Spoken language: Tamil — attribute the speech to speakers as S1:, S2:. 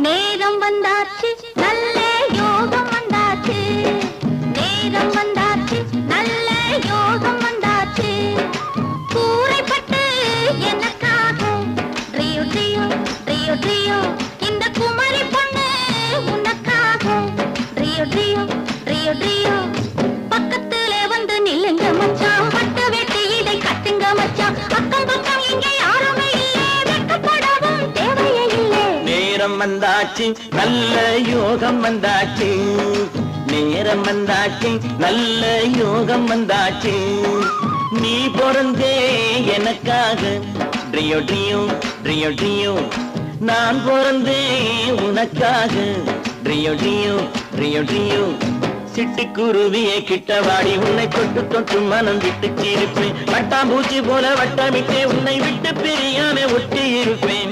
S1: நேரம் வந்தாச்சு நல்ல யோகம் வந்தாச்சு நேரம் வந்தாச்சு நல்ல யோகம் வந்தாச்சு கூரைப்பட்டு எனக்காக ட்ரியோ ட்ரியோ ட்ரியோ ட்ரியோ இந்த குமரி பொண்ணு உனக்காக ட்ரியோ ட்ரியோ ட்ரியோ ட்ரியோ பக்கத்துல வந்து நில்லுங்க மச்சான் பட்டு வெட்டி இதை கட்டுங்க மச்சான் அக்கம் பக்கம் இங்க யாருமே இல்லை வெட்கப்படவும் தேவையே இல்லை
S2: நேரம் வந்தாச்சு நல்ல யோகம் வந்தாச்சு நேரம் வந்தாச்சு நல்ல யோகம் வந்தாச்சு நீ பிறந்தே எனக்காக ட்ரியோ ட்ரியோ ட்ரியோ ட்ரியோ நான் பிறந்தே உனக்காக ட்ரியோ ட்ரியோ ட்ரியோ ட்ரியோ சிட்டுக்குருவியை கிட்டவாடி உன்னை தொட்டு தொட்டு மனம் விட்டு இருப்பேன் வட்டாம்பூச்சி போல வட்டமிட்டே உன்னை விட்டு பிரியாம ஒட்டி இருப்பேன்